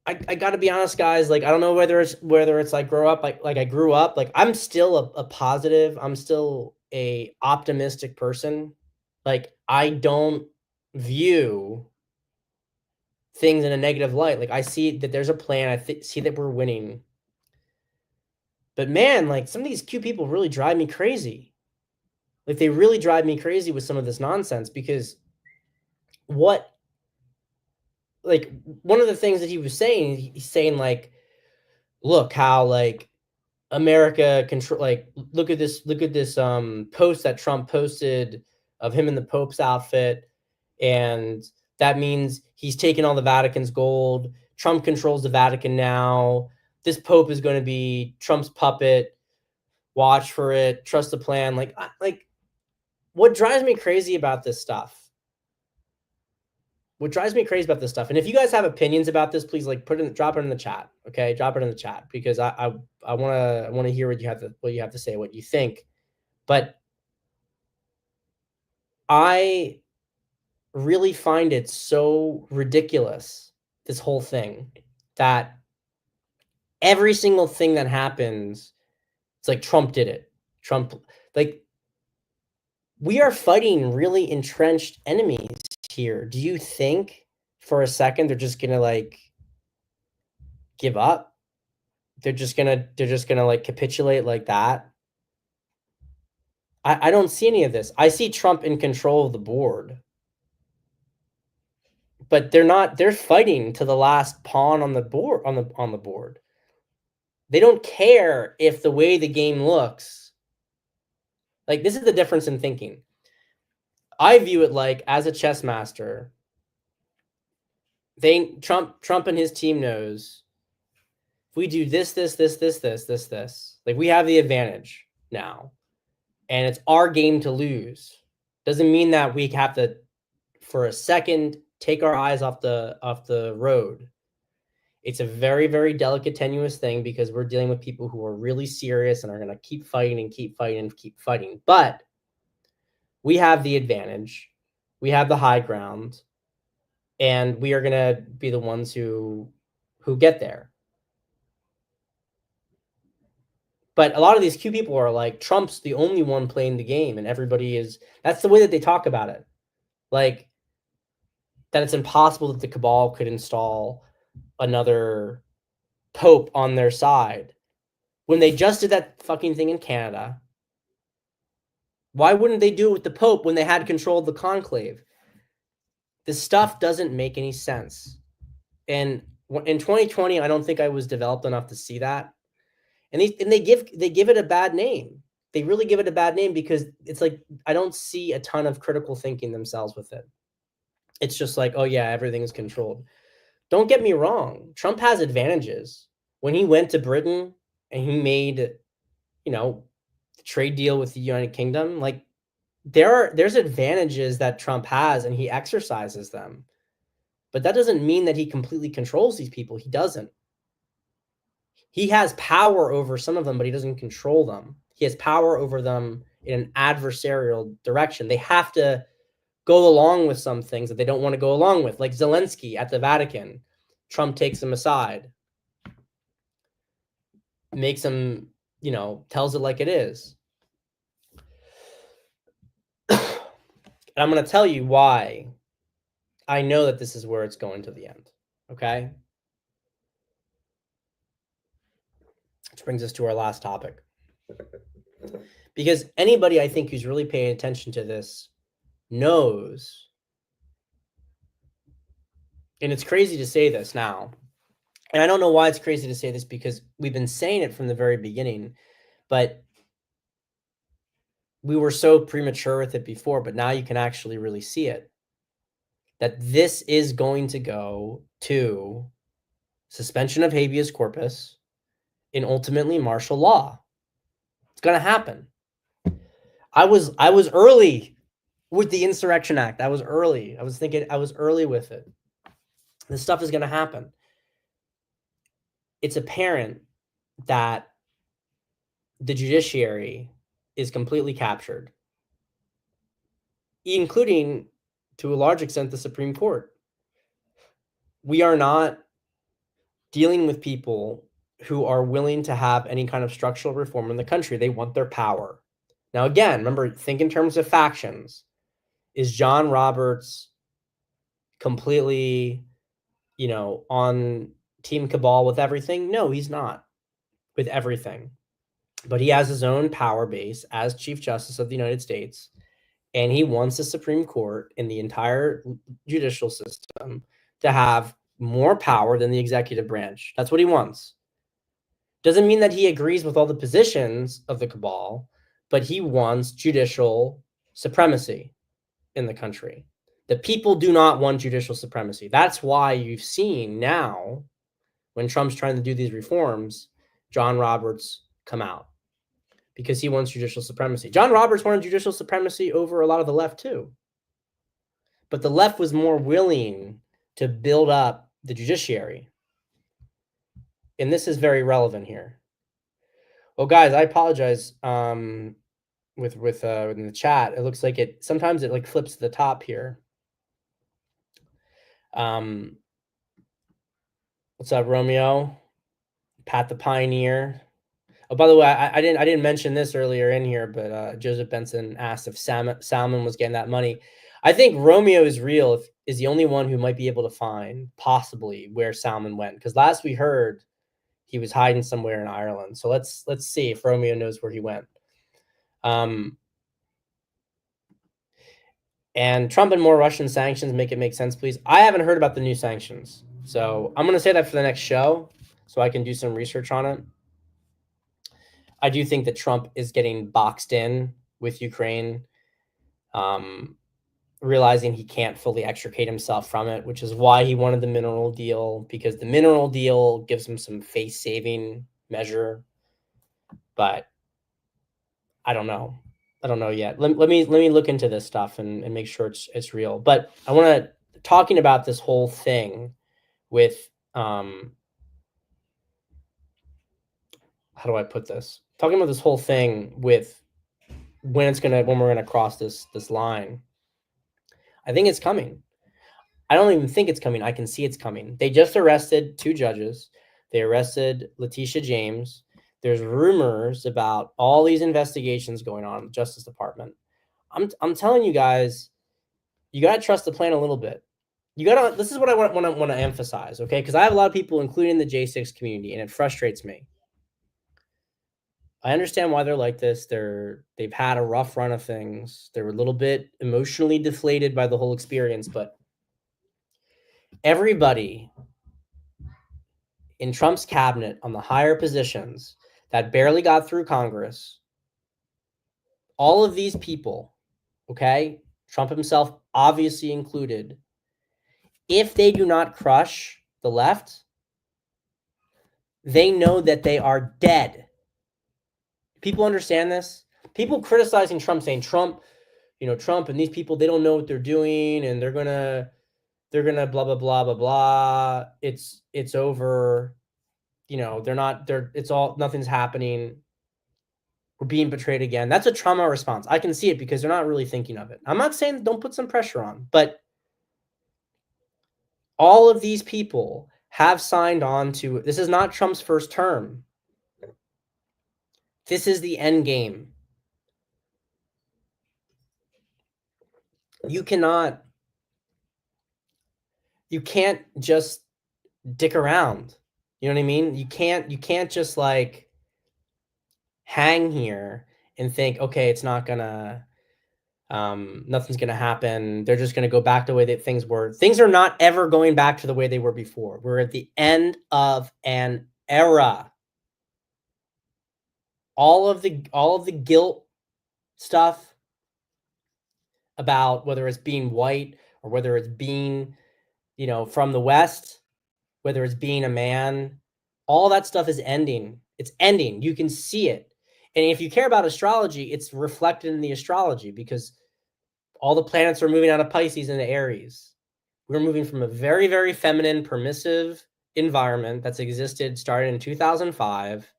I got to be honest, guys. Like, I don't know whether it's like grow up, like I grew up. Like, I'm still a positive. I'm still a optimistic person. Like, I don't view things in a negative light. Like, I see that there's a plan. I see that we're winning. But man, like, some of these Q people really drive me crazy. Like, they really drive me crazy with some of this nonsense, because like, one of the things that he was saying, he's saying like, look how like America control, like, look at this post that Trump posted of him in the Pope's outfit, and that means he's taken all the Vatican's gold. Trump controls the Vatican now. This Pope is going to be Trump's puppet. Watch for it. Trust the plan. Like what drives me crazy about this stuff? And if you guys have opinions about this, please like drop it in the chat. Okay, drop it in the chat, because I want to hear what you have to say, what you think. But I really find it so ridiculous, this whole thing, that every single thing that happens, it's like Trump did it. Like, we are fighting really entrenched enemies here. Do you think for a second they're just gonna like give up? They're just gonna like capitulate like that? I don't see any of this. I see Trump in control of the board, but they're fighting to the last pawn on the board, on the board. They don't care if the way the game looks. Like, this is the difference in thinking. I view it like, as a chess master, Trump and his team knows, if we do this, like, we have the advantage now, and it's our game to lose. Doesn't mean that we have to, for a second, take our eyes off the road. It's a very, very delicate, tenuous thing, because we're dealing with people who are really serious and are going to keep fighting and keep fighting and keep fighting. But we have the advantage. We have the high ground, and we are going to be the ones who get there. But a lot of these Q people are like, Trump's the only one playing the game, and everybody is. That's the way that they talk about it. Like, that it's impossible that the Cabal could install another Pope on their side when they just did that fucking thing in Canada. Why wouldn't they do it with the Pope when they had control of the conclave? This stuff doesn't make any sense. And In 2020, I don't think I was developed enough to see that. And they give it a bad name. They really give it a bad name because it's like I don't see a ton of critical thinking themselves with it. It's just like, oh yeah, everything is controlled. Don't get me wrong. Trump has advantages. When he went to Britain and he made, the trade deal with the United Kingdom, like there's advantages that Trump has and he exercises them. But that doesn't mean that he completely controls these people. He doesn't. He has power over some of them, but he doesn't control them. He has power over them in an adversarial direction. They have to go along with some things that they don't want to go along with, like Zelensky at the Vatican. Trump takes him aside, makes him, tells it like it is. And I'm going to tell you why I know that this is where it's going to the end. Okay? Which brings us to our last topic. Because anybody, I think, who's really paying attention to this knows, and it's crazy to say this now, and I don't know why it's crazy to say this because we've been saying it from the very beginning, but we were so premature with it before, but now you can actually really see it, that this is going to go to suspension of habeas corpus and ultimately martial law. It's going to happen. I was early with the Insurrection Act. I was early. I was early with it. This stuff is going to happen. It's apparent that the judiciary is completely captured, including, to a large extent, the Supreme Court. We are not dealing with people who are willing to have any kind of structural reform in the country. They want their power. Now, again, remember, think in terms of factions. Is John Roberts completely, on Team Cabal with everything? No, he's not with everything. But he has his own power base as Chief Justice of the United States, and he wants the Supreme Court and the entire judicial system to have more power than the executive branch. That's what he wants. Doesn't mean that he agrees with all the positions of the cabal, but he wants judicial supremacy in the country. The people do not want judicial supremacy. That's why you've seen now, when Trump's trying to do these reforms, John Roberts come out, because he wants judicial supremacy. John Roberts wanted judicial supremacy over a lot of the left too. But the left was more willing to build up the judiciary. And this is very relevant here. Well, guys, I apologize. With in the chat, it looks like sometimes it like flips to the top here. What's up, Romeo? Pat the Pioneer. Oh, by the way, I didn't mention this earlier in here, but Joseph Benson asked if Salmon was getting that money. I think Romeo is real is the only one who might be able to find possibly where Salmon went, because last we heard he was hiding somewhere in Ireland. So let's see if Romeo knows where he went. And Trump and more Russian sanctions make it make sense, please. I haven't heard about the new sanctions, so I'm going to say that for the next show so I can do some research on it. I do think that Trump is getting boxed in with Ukraine, realizing he can't fully extricate himself from it, which is why he wanted the mineral deal, because the mineral deal gives him some face-saving measure. But I don't know. I don't know yet. Let me look into this stuff and make sure it's real. But I want to talking about this whole thing with how do I put this? Talking about this whole thing with when we're gonna cross this line. I think it's coming. I don't even think it's coming. I can see it's coming. They just arrested 2 judges. They arrested Letitia James. There's rumors about all these investigations going on in the Justice Department. I'm telling you guys, you gotta trust the plan a little bit. This is what I want to emphasize, okay? Because I have a lot of people, including the J6 community, and it frustrates me. I understand why they're like this. They've had a rough run of things. They're a little bit emotionally deflated by the whole experience, but everybody in Trump's cabinet on the higher positions that barely got through Congress, all of these people, okay, Trump himself obviously included, if they do not crush the left, they know that they are dead. People understand this? People criticizing Trump, saying Trump and these people, they don't know what they're doing, and they're gonna blah blah blah blah blah. It's over. Nothing's happening. We're being betrayed again. That's a trauma response. I can see it because they're not really thinking of it. I'm not saying don't put some pressure on, but all of these people have signed on to, this is not Trump's first term. This is the end game. You can't just dick around. You know what I mean? You can't just like hang here and think, okay, it's not gonna, nothing's gonna happen. They're just gonna go back to the way that things were. Things are not ever going back to the way they were before. We're at the end of an era. All of the guilt stuff about whether it's being white or whether it's being, from the West, whether it's being a man, all that stuff is ending. It's ending. You can see it. And if you care about astrology, it's reflected in the astrology because all the planets are moving out of Pisces into Aries. We're moving from a very, very feminine, permissive environment that's existed starting in 2005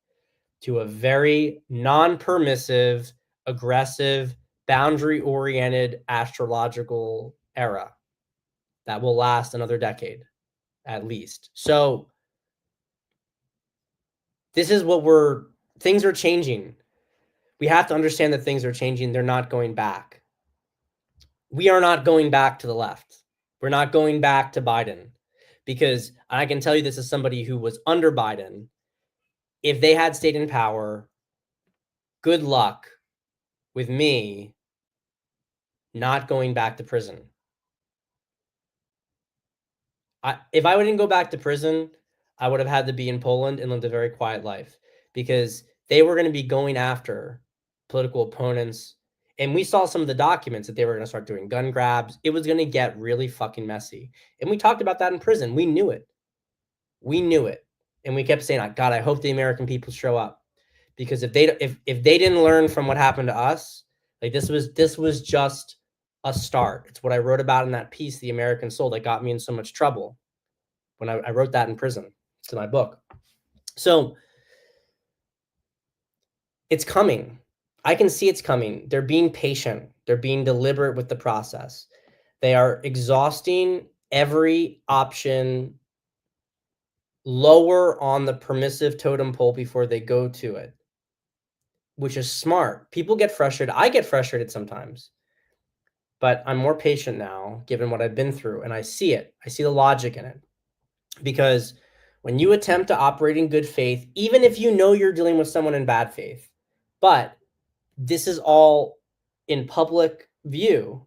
to a very non-permissive, aggressive, boundary-oriented astrological era that will last another decade at least. So this is things are changing. We have to understand that things are changing. They're not going back. We are not going back to the left. We're not going back to Biden because I can tell you this as somebody who was under Biden. If they had stayed in power, good luck with me not going back to prison. If I didn't go back to prison, I would have had to be in Poland and lived a very quiet life because they were going to be going after political opponents. And we saw some of the documents that they were going to start doing gun grabs. It was going to get really fucking messy. And we talked about that in prison. We knew it. And we kept saying, God, I hope the American people show up. Because if they didn't learn from what happened to us, like this was just a start. It's what I wrote about in that piece, The American Soul, that got me in so much trouble when I wrote that in prison. It's in my book. So it's coming. I can see it's coming. They're being patient. They're being deliberate with the process. They are exhausting every option lower on the permissive totem pole before they go to it, which is smart. People get frustrated. I get frustrated sometimes, but I'm more patient now, given what I've been through, and I see it. I see the logic in it. Because when you attempt to operate in good faith, even if you know you're dealing with someone in bad faith, but this is all in public view.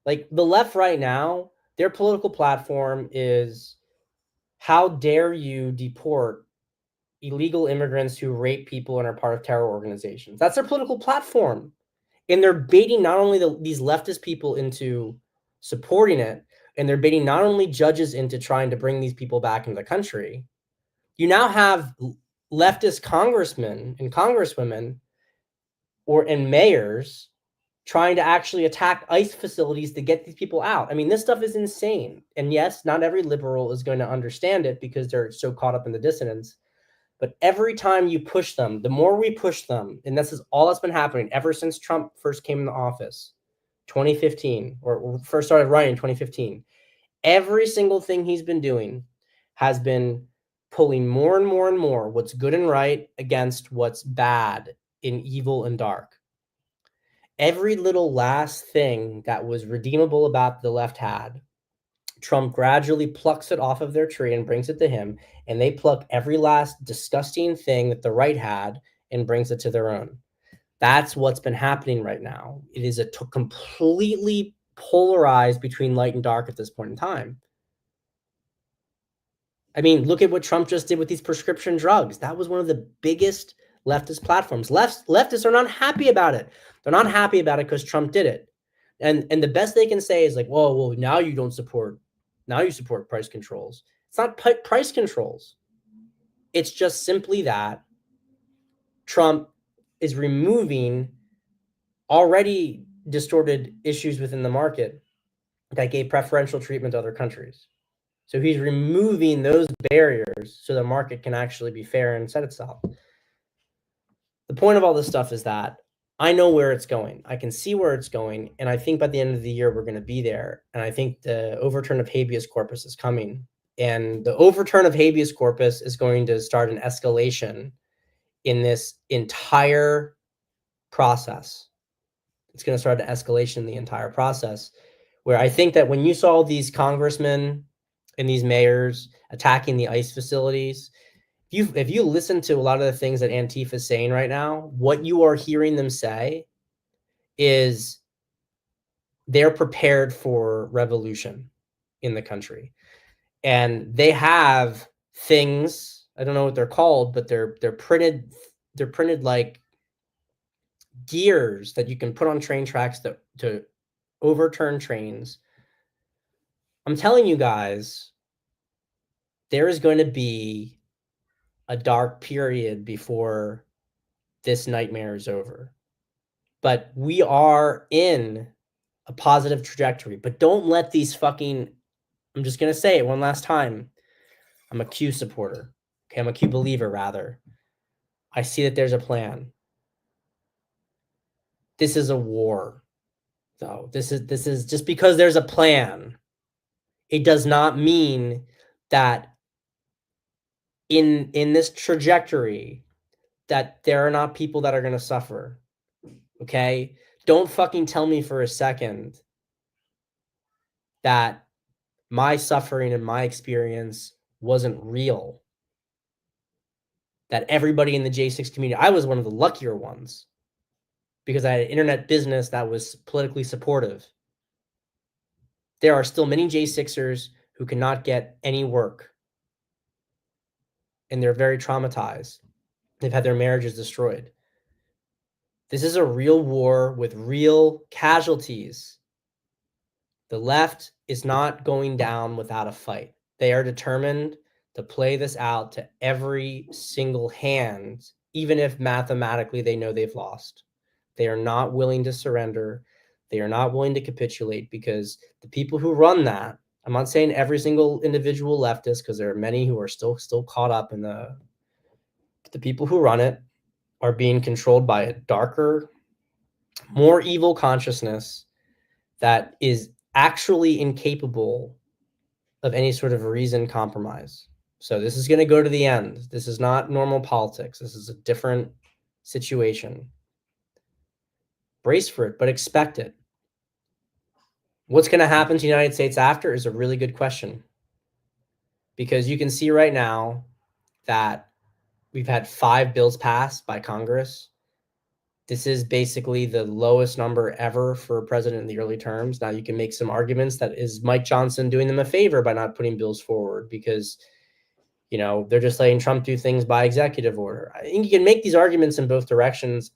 Like the left right now, their political platform is, how dare you deport illegal immigrants who rape people and are part of terror organizations? That's their political platform. And they're baiting not only these leftist people into supporting it, and they're baiting not only judges into trying to bring these people back into the country. You now have leftist congressmen and congresswomen and mayors trying to actually attack ICE facilities to get these people out. I mean, this stuff is insane. And yes, not every liberal is going to understand it because they're so caught up in the dissonance. But every time you push them, the more we push them, and this is all that's been happening ever since Trump first came into office, 2015, or first started running in 2015, every single thing he's been doing has been pulling more and more and more what's good and right against what's bad and evil and dark. Every little last thing that was redeemable about the left had, Trump gradually plucks it off of their tree and brings it to him, and they pluck every last disgusting thing that the right had and brings it to their own. That's what's been happening right now. It is completely polarized between light and dark at this point in time. I mean, look at what Trump just did with these prescription drugs. That was one of the biggest leftist platforms. Leftists are not happy about it. They're not happy about it because Trump did it. And the best they can say is like, well, now you don't support, now you support price controls. It's not price controls. It's just simply that Trump is removing already distorted issues within the market that gave preferential treatment to other countries. So he's removing those barriers so the market can actually be fair and set itself. The point of all this stuff is that I know where it's going. I can see where it's going. And I think by the end of the year, we're going to be there. And I think the overturn of habeas corpus is coming. And the overturn of habeas corpus is going to start an escalation in this entire process. It's going to start an escalation in the entire process, where I think that when you saw these congressmen and these mayors attacking the ICE facilities, if you listen to a lot of the things that Antifa is saying right now, what you are hearing them say is they're prepared for revolution in the country. And they have things, I don't know what they're called, but they're printed like gears that you can put on train tracks to overturn trains. I'm telling you guys, there is going to be a dark period before this nightmare is over. But we are in a positive trajectory. But don't let these fucking, I'm just going to say it one last time. I'm a Q supporter. Okay, I'm a Q believer, rather. I see that there's a plan. This is a war, though. This is just because there's a plan. It does not mean that in this trajectory that there are not people that are going to suffer. Okay? Don't fucking tell me for a second that my suffering and my experience wasn't real. That everybody in the J6 community, I was one of the luckier ones because I had an internet business that was politically supportive. There are still many J6ers who cannot get any work. And they're very traumatized. They've had their marriages destroyed. This is a real war with real casualties. The left is not going down without a fight. They are determined to play this out to every single hand, even if mathematically they know they've lost. They are not willing to surrender. They are not willing to capitulate because the people who run that, I'm not saying every single individual leftist, because there are many who are still caught up in the people who run it are being controlled by a darker, more evil consciousness that is actually incapable of any sort of reasoned compromise. So this is going to go to the end. This is not normal politics. This is a different situation. Brace for it, but expect it. What's going to happen to the United States after is a really good question. Because you can see right now that we've had 5 bills passed by Congress. This is basically the lowest number ever for a president in the early terms. Now you can make some arguments that is Mike Johnson doing them a favor by not putting bills forward because, you know, they're just letting Trump do things by executive order. I think you can make these arguments in both directions,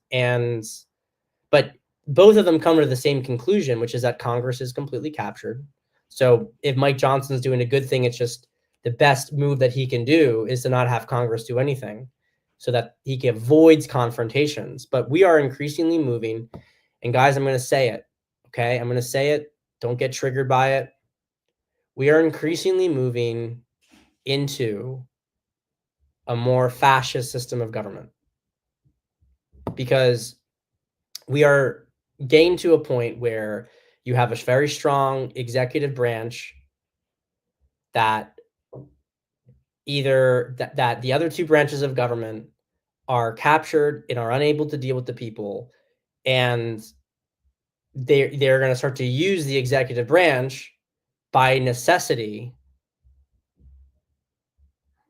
but both of them come to the same conclusion, which is that Congress is completely captured. So if Mike Johnson's doing a good thing, it's just the best move that he can do is to not have Congress do anything so that he avoids confrontations. But we are increasingly moving, and guys, I'm going to say it, okay? I'm going to say it. Don't get triggered by it. We are increasingly moving into a more fascist system of government because we are getting to a point where you have a very strong executive branch that either that the other 2 branches of government are captured and are unable to deal with the people, and they're going to start to use the executive branch by necessity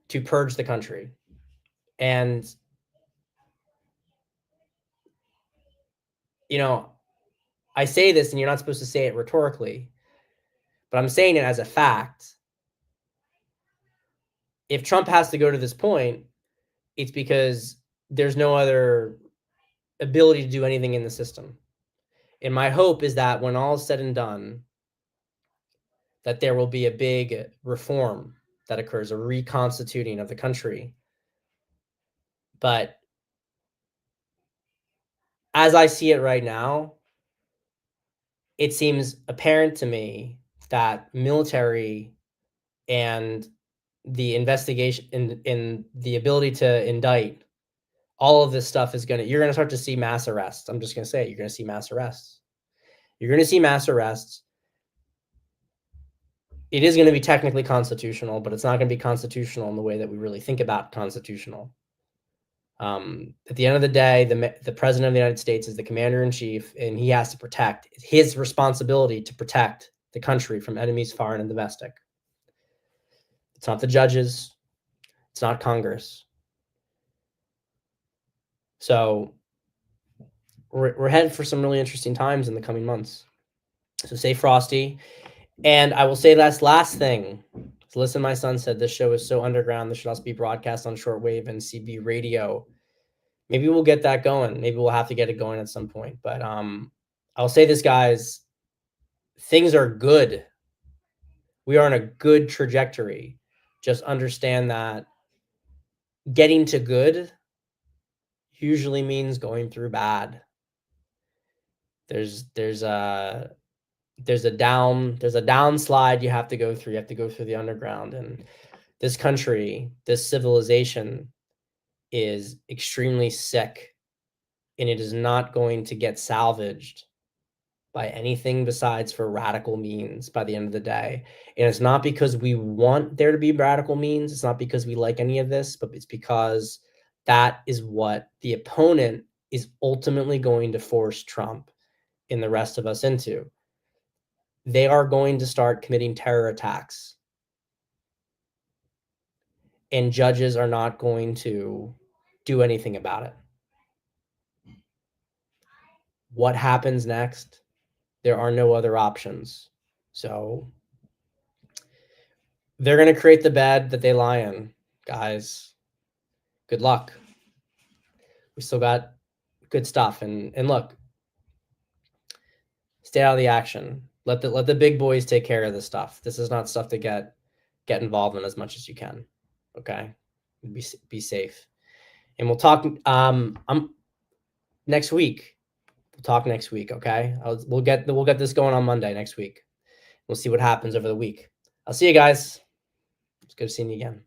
to purge the country. And, you know, I say this and you're not supposed to say it rhetorically, but I'm saying it as a fact. if Trump has to go to this point, it's because there's no other ability to do anything in the system. And my hope is that when all is said and done, that there will be a big reform that occurs, a reconstituting of the country. But as I see it right now, it seems apparent to me that military and the investigation in the ability to indict, all of this stuff is you're going to start to see mass arrests. I'm just going to say it, you're going to see mass arrests. You're going to see mass arrests. It is going to be technically constitutional, but it's not going to be constitutional in the way that we really think about constitutional. At the end of the day, the president of the United States is the commander in chief, and he has to protect. It's his responsibility to protect the country from enemies foreign and domestic. It's not the judges. It's not Congress. So we're headed for some really interesting times in the coming months. So stay frosty. And I will say this last thing. So listen, my son said this show is so underground. This should also be broadcast on shortwave and CB radio. Maybe we'll get that going. Maybe we'll have to get it going at some point. But I'll say this, guys. Things are good. We are on a good trajectory. Just understand that getting to good usually means going through bad. There's a downslide you have to go through. You have to go through the underground. And this country, this civilization is extremely sick, and it is not going to get salvaged by anything besides for radical means by the end of the day. And it's not because we want there to be radical means. It's not because we like any of this, but it's because that is what the opponent is ultimately going to force Trump and the rest of us into. They are going to start committing terror attacks. And judges are not going to do anything about it. What happens next? There are no other options. So they're going to create the bed that they lie in, guys. Good luck. We still got good stuff. And look, stay out of the action. Let the big boys take care of this stuff. This is not stuff to get involved in as much as you can. Okay? Be safe. And we'll talk next week. We'll talk next week, okay? We'll get this going on Monday next week. We'll see what happens over the week. I'll see you guys. It's good seeing you again.